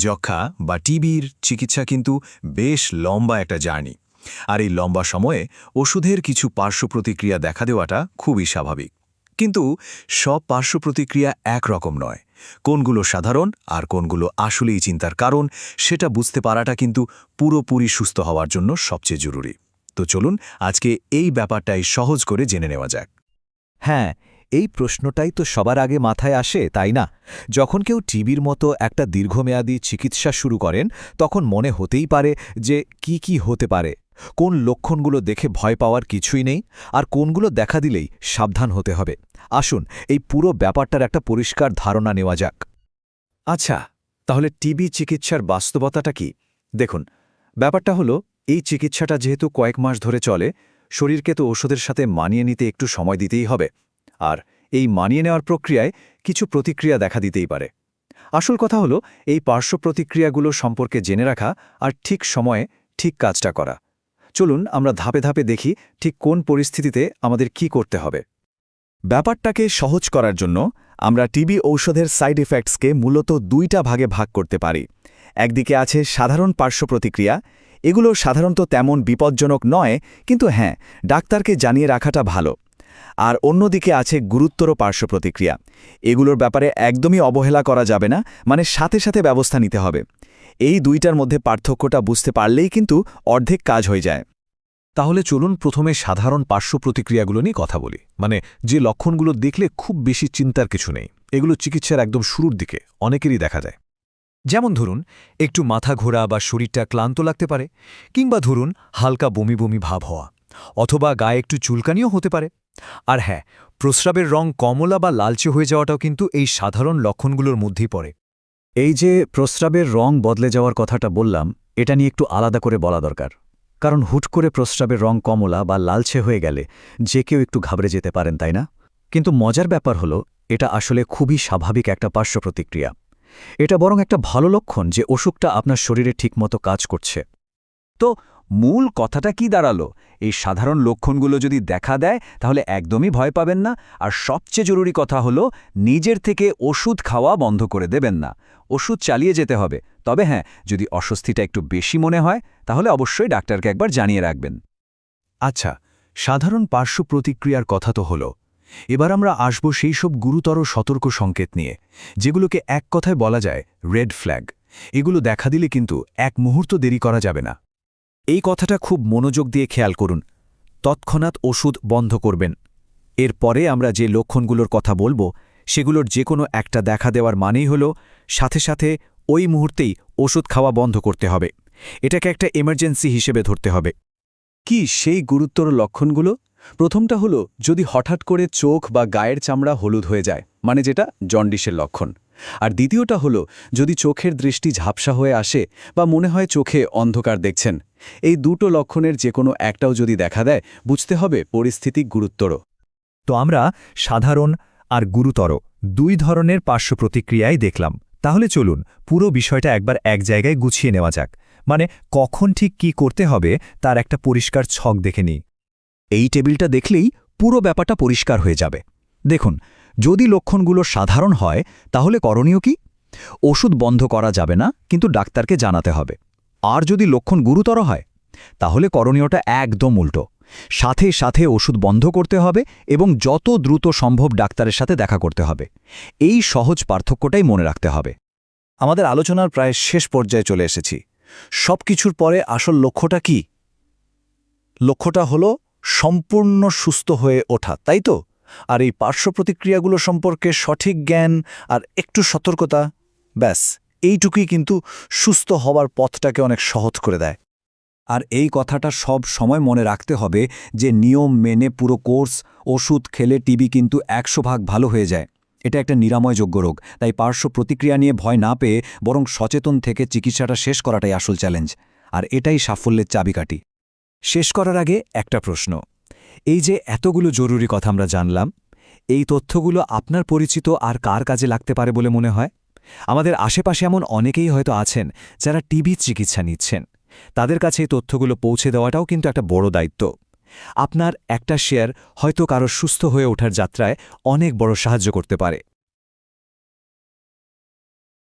যক্ষা বা টিবির চিকিৎসা কিন্তু বেশ লম্বা একটা জার্নি, আর এই লম্বা সময়ে ওষুধের কিছু পার্শ্বপ্রতিক্রিয়া দেখা দেওয়াটা খুবই স্বাভাবিক। কিন্তু সব পার্শ্বপ্রতিক্রিয়া একরকম নয়। কোনগুলো সাধারণ আর কোনগুলো আসলেই চিন্তার কারণ, সেটা বুঝতে পারাটা কিন্তু পুরোপুরি সুস্থ হওয়ার জন্য সবচেয়ে জরুরি। তো চলুন আজকে এই ব্যাপারটাই সহজ করে জেনে নেওয়া যাক। হ্যাঁ, এই প্রশ্নটাই তো সবার আগে মাথায় আসে, তাই না? যখন কেউ টিবির মতো একটা দীর্ঘমেয়াদী চিকিৎসা শুরু করেন, তখন মনে হতেই পারে যে কি হতে পারে, কোন লক্ষণগুলো দেখে ভয় পাওয়ার কিছুই নেই, আর কোনগুলো দেখা দিলেই সাবধান হতে হবে। আসুন এই পুরো ব্যাপারটার একটা পরিষ্কার ধারণা নেওয়া যাক। আচ্ছা, তাহলে টিবি চিকিৎসার বাস্তবতাটা কি? দেখুন, ব্যাপারটা হলো, এই চিকিৎসাটা যেহেতু কয়েক মাস ধরে চলে, শরীরকে তো ওষুধের সাথে মানিয়ে নিতে একটু সময় দিতেই হবে। আর এই মানিয়ে নেওয়ার প্রক্রিয়ায় কিছু প্রতিক্রিয়া দেখা দিতেই পারে। আসল কথা হলো এই পার্শ্ব প্রতিক্রিয়াগুলো সম্পর্কে জেনে রাখা আর ঠিক সময়ে ঠিক কাজটা করা। চলুন আমরা ধাপে ধাপে দেখি ঠিক কোন পরিস্থিতিতে আমাদের কি করতে হবে। ব্যাপারটাকে সহজ করার জন্য আমরা টিবি ঔষধের সাইড ইফেক্টসকে মূলত দুইটা ভাগে ভাগ করতে পারি। একদিকে আছে সাধারণ পার্শ্বপ্রতিক্রিয়া, এগুলো সাধারণত তেমন বিপজ্জনক নয়, কিন্তু হ্যাঁ, ডাক্তারকে জানিয়ে রাখাটা ভালো। আর অন্যদিকে আছে গুরুতর পার্শ্বপ্রতিক্রিয়া, এগুলোর ব্যাপারে একদমই অবহেলা করা যাবে না, মানে সাথে সাথে ব্যবস্থা নিতে হবে। এই দুইটার মধ্যে পার্থক্যটা বুঝতে পারলেই কিন্তু অর্ধেক কাজ হয়ে যায়। তাহলে চলুন প্রথমে সাধারণ পার্শ্বপ্রতিক্রিয়াগুলো নিয়ে কথা বলি, মানে যে লক্ষণগুলো দেখলে খুব বেশি চিন্তার কিছু নেই, এগুলো চিকিৎসার একদম শুরুর দিকে অনেকেরই দেখা যায়। যেমন ধরুন, একটু মাথা ঘোরা বা শরীরটা ক্লান্ত লাগতে পারে, কিংবা ধরুন হালকা বমি বমি ভাব হওয়া, অথবা গায়ে একটু চুলকানিও হতে পারে। আর হ্যাঁ, প্রস্রাবের রং কমলা বা লালচে হয়ে যাওয়াটাও কিন্তু এই সাধারণ লক্ষণগুলোর মধ্যেই পড়ে। এই যে প্রস্রাবের রং বদলে যাওয়ার কথাটা বললাম, এটা নিয়ে একটু আলাদা করে বলা দরকার। কারণ হুট করে প্রস্রাবের রং কমলা বা লালচে হয়ে গেলে যে কেউ একটু ঘাবড়ে যেতে পারেন, তাই না? কিন্তু মজার ব্যাপার হলো, এটা আসলে খুবই স্বাভাবিক একটা পার্শ্বপ্রতিক্রিয়া। এটা বরং একটা ভালো লক্ষণ যে অসুখটা আপনার শরীরে ঠিকমতো কাজ করছে। তো মূল কথাটা কি দাঁড়ালো? এই সাধারণ লক্ষণগুলো যদি দেখা দেয় তাহলে একদমই ভয় পাবেন না। আর সবচেয়ে জরুরি কথা হলো, নিজের থেকে ওষুধ খাওয়া বন্ধ করে দেবেন না। ওষুধ চালিয়ে যেতে হবে। তবে হ্যাঁ, যদি অস্বস্তিটা একটু বেশি মনে হয় তাহলে অবশ্যই ডাক্তারকে একবার জানিয়ে রাখবেন। আচ্ছা, সাধারণ পার্শ্ব প্রতিক্রিয়ার কথা তো হলো। এবার আমরা আসব সেই সব গুরুতর সতর্ক সংকেত নিয়ে, যেগুলোকে এক কথায় বলা যায় রেড ফ্ল্যাগ। এগুলো দেখা দিলে কিন্তু এক মুহূর্ত দেরি করা যাবে না। এই কথাটা খুব মনোযোগ দিয়ে খেয়াল করুন। তৎক্ষণাৎ ওষুধ বন্ধ করবেন। এরপরে আমরা যে লক্ষণগুলোর কথা বলবো, সেগুলোর যে কোনো একটা দেখা দেওয়ার মানেই হল সাথে সাথে ওই মুহূর্তেই ওষুধ খাওয়া বন্ধ করতে হবে। এটাকে একটা এমার্জেন্সি হিসেবে ধরতে হবে। কি সেই গুরুতর লক্ষণগুলো? প্রথমটা হলো, যদি হঠাৎ করে চোখ বা গায়ের চামড়া হলুদ হয়ে যায়, মানে যেটা জন্ডিসের লক্ষণ। আর দ্বিতীয়টা হলো, যদি চোখের দৃষ্টি ঝাপসা হয়ে আসে বা মনে হয় চোখে অন্ধকার দেখছেন। এই দুটো লক্ষণের যে কোনো একটাও যদি দেখা দেয়, বুঝতে হবে পরিস্থিতি গুরুতর। তো আমরা সাধারণ আর গুরুতর দুই ধরনের পার্শ্বপ্রতিক্রিয়াই দেখলাম। তাহলে চলুন পুরো বিষয়টা একবার এক জায়গায় গুছিয়ে নেওয়া যাক, মানে কখন ঠিক কি করতে হবে তার একটা পরিষ্কার ছক দেখে নিই। এই টেবিলটা দেখলেই পুরো ব্যাপারটা পরিষ্কার হয়ে যাবে। দেখুন, যদি লক্ষণগুলো সাধারণ হয় তাহলে করণীয় কি? ওষুধ বন্ধ করা যাবে না, কিন্তু ডাক্তারকে জানাতে হবে। আর যদি লক্ষণ গুরুতর হয়, তাহলে করণীয়টা একদম উল্টো। সাথে সাথে ওষুধ বন্ধ করতে হবে এবং যত দ্রুত সম্ভব ডাক্তারের সাথে দেখা করতে হবে। এই সহজ পার্থক্যটাই মনে রাখতে হবে। আমাদের আলোচনার প্রায় শেষ পর্যায়ে চলে এসেছি। সব কিছুর পরে আসল লক্ষ্যটা কি? লক্ষ্যটা হলো সম্পূর্ণ সুস্থ হয়ে ওঠা, তাই তো? আর এই পার্শ্বপ্রতিক্রিয়াগুলো সম্পর্কে সঠিক জ্ঞান আর একটু সতর্কতা, ব্যাস এইটুকুই কিন্তু সুস্থ হওয়ার পথটাকে অনেক সহজ করে দেয়। আর এই কথাটা সব সময় মনে রাখতে হবে যে নিয়ম মেনে পুরো কোর্স ওষুধ খেলে টিবি কিন্তু 100% ভালো হয়ে যায়। এটা একটা নিরাময়যোগ্য রোগ, তাই পার্শ্ব প্রতিক্রিয়া নিয়ে ভয় না পেয়ে বরং সচেতন থেকে চিকিৎসাটা শেষ করাটাই আসল চ্যালেঞ্জ। আর এটাই সাফল্যের চাবিকাঠি। শেষ করার আগে একটা প্রশ্ন। এই যে এতগুলো জরুরি কথা আমরা জানলাম, এই তথ্যগুলো আপনার পরিচিত আর কার কাজে লাগতে পারে বলে মনে হয়? আমাদের আশেপাশে এমন অনেকেই হয়তো আছেন যারা টিবি চিকিৎসা নিচ্ছেন। তাদের কাছে এই তথ্যগুলো পৌঁছে দেওয়াটাও কিন্তু একটা বড় দায়িত্ব। আপনার একটা শেয়ার হয়তো কারো সুস্থ হয়ে ওঠার যাত্রায় অনেক বড় সাহায্য করতে পারে।